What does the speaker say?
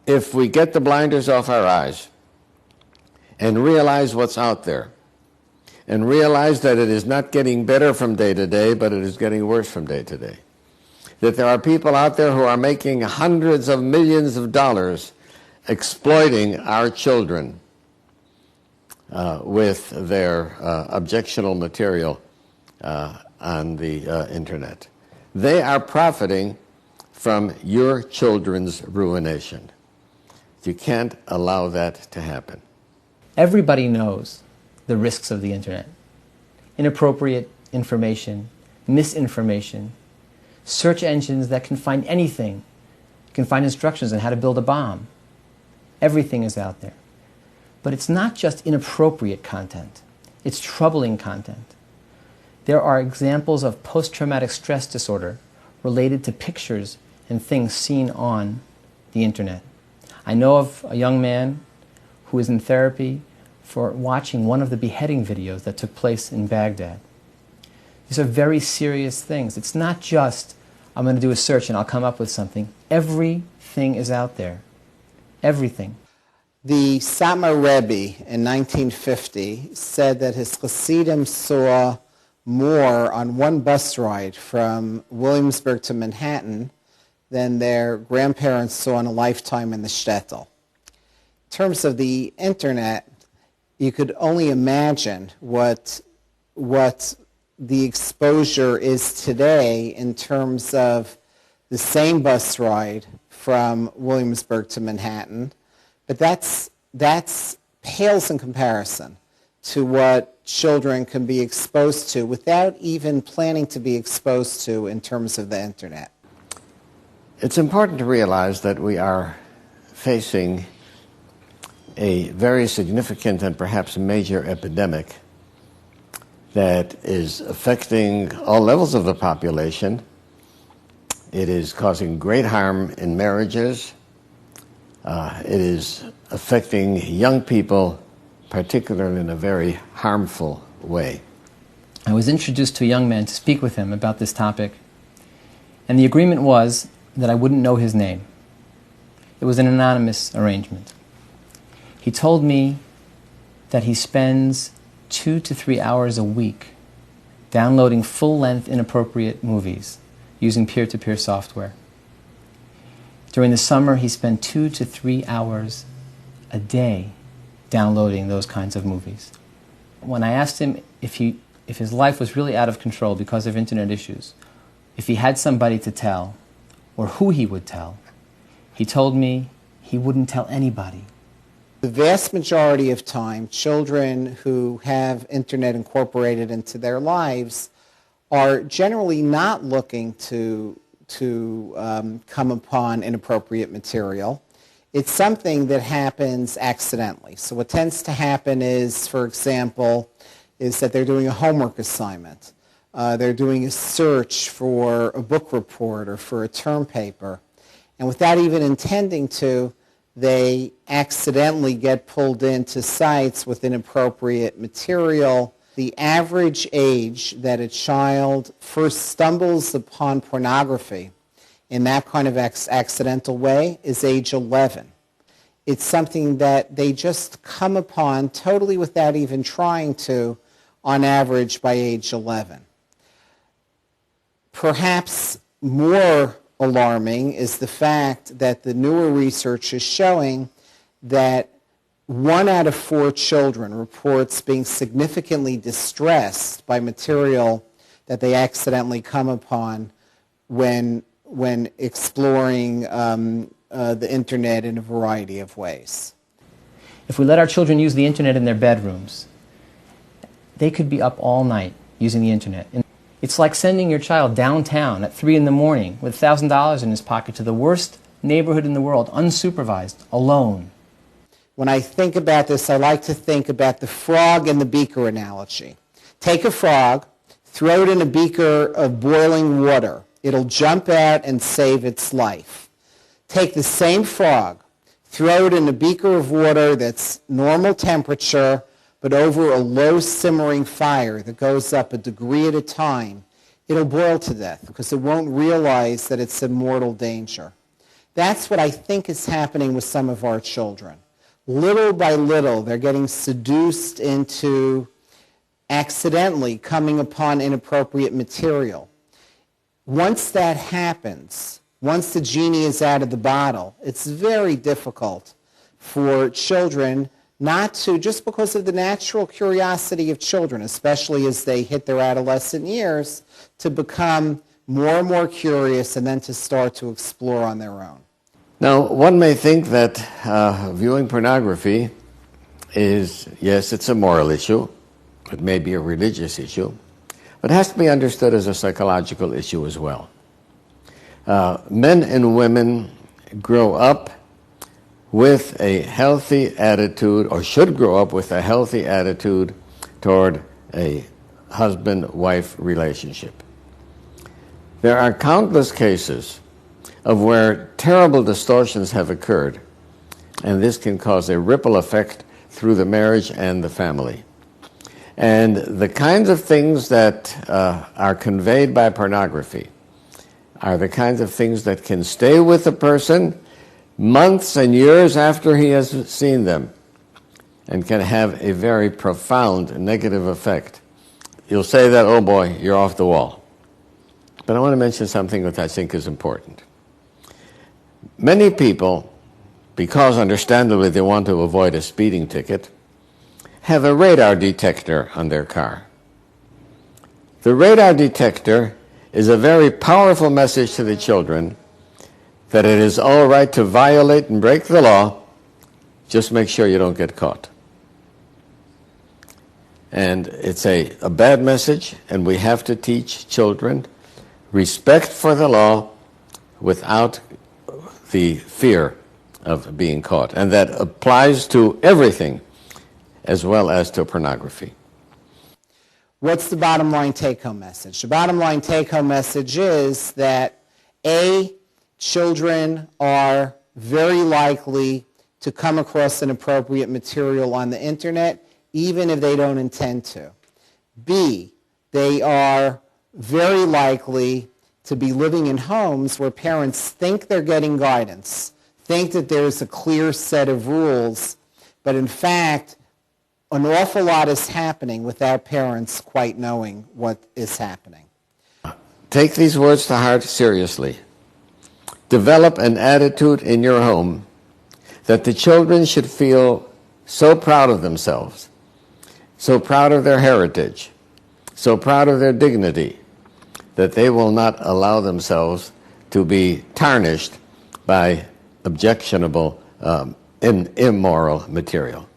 If we get the blinders off our eyes and realize what's out there, and realize that it is not getting better from day to day, but it is getting worse from day to day, that there are people out there who are making hundreds of millions of dollars exploiting our children with their objectionable material on the internet. They are profiting from your children's ruination. You can't allow that to happen. Everybody knows the risks of the internet. Inappropriate information, misinformation, search engines that can find anything, can find instructions on how to build a bomb. Everything is out there. But it's not just inappropriate content, it's troubling content. There are examples of post-traumatic stress disorder related to pictures and things seen on the internet. I know of a young man who is in therapy for watching one of the beheading videos that took place in Baghdad. These are very serious things. It's not just, I'm going to do a search and I'll come up with something. Everything is out there. Everything. The Satmar Rebbe in 1950 said that his Hasidim saw more on one bus ride from Williamsburg to Manhattan than their grandparents saw in a lifetime in the shtetl. In terms of the internet, you could only imagine what the exposure is today in terms of the same bus ride from Williamsburg to Manhattan, but that's pales in comparison to what children can be exposed to without even planning to be exposed to in terms of the internet. It's important to realize that we are facing a very significant and perhaps major epidemic that is affecting all levels of the population. It is causing great harm in marriages. It is affecting young people, particularly in a very harmful way. I was introduced to a young man to speak with him about this topic, and the agreement was that I wouldn't know his name. It was an anonymous arrangement. He told me that he spends 2 to 3 hours a week downloading full-length inappropriate movies using peer-to-peer software. During the summer, he spent 2 to 3 hours a day downloading those kinds of movies. When I asked him if his life was really out of control because of internet issues, if he had somebody to tell, or who he would tell, he told me he wouldn't tell anybody. The vast majority of time, children who have internet incorporated into their lives are generally not looking to come upon inappropriate material. It's something that happens accidentally. So what tends to happen is, for example, is that they're doing a homework assignment. They're doing a search for a book report or for a term paper. And without even intending to, they accidentally get pulled into sites with inappropriate material. The average age that a child first stumbles upon pornography in that kind of accidental way is age 11. It's something that they just come upon totally without even trying to, on average, by age 11. Perhaps more alarming is the fact that the newer research is showing that 1 out of 4 children reports being significantly distressed by material that they accidentally come upon when exploring the internet in a variety of ways. If we let our children use the internet in their bedrooms, they could be up all night using the internet. It's like sending your child downtown at 3 in the morning with $1,000 in his pocket to the worst neighborhood in the world, unsupervised, alone. When I think about this, I like to think about the frog and the beaker analogy. Take a frog, throw it in a beaker of boiling water. It'll jump out and save its life. Take the same frog, throw it in a beaker of water that's normal temperature, but over a low simmering fire that goes up a degree at a time, it'll boil to death because it won't realize that it's in mortal danger. That's what I think is happening with some of our children. Little by little, they're getting seduced into accidentally coming upon inappropriate material. Once that happens, once the genie is out of the bottle, it's very difficult for children not to, just because of the natural curiosity of children, especially as they hit their adolescent years, to become more and more curious and then to start to explore on their own. Now, one may think that viewing pornography is, yes, it's a moral issue. It may be a religious issue, but it has to be understood as a psychological issue as well. Men and women grow up with a healthy attitude, or should grow up with a healthy attitude toward a husband-wife relationship. There are countless cases of where terrible distortions have occurred, and this can cause a ripple effect through the marriage and the family. And the kinds of things that are conveyed by pornography are the kinds of things that can stay with a person months and years after he has seen them, and can have a very profound negative effect. You'll say that, oh boy, you're off the wall. But I want to mention something that I think is important. Many people, because understandably they want to avoid a speeding ticket, have a radar detector on their car. The radar detector is a very powerful message to the children that it is all right to violate and break the law, just make sure you don't get caught. And it's a bad message, and we have to teach children respect for the law without the fear of being caught. And that applies to everything, as well as to pornography. What's the bottom line take-home message? The bottom line take-home message is that A, children are very likely to come across inappropriate material on the internet, even if they don't intend to. B, they are very likely to be living in homes where parents think they're getting guidance, think that there's a clear set of rules, but in fact, an awful lot is happening without parents quite knowing what is happening. Take these words to heart seriously. Develop an attitude in your home that the children should feel so proud of themselves, so proud of their heritage, so proud of their dignity, that they will not allow themselves to be tarnished by objectionable, immoral material.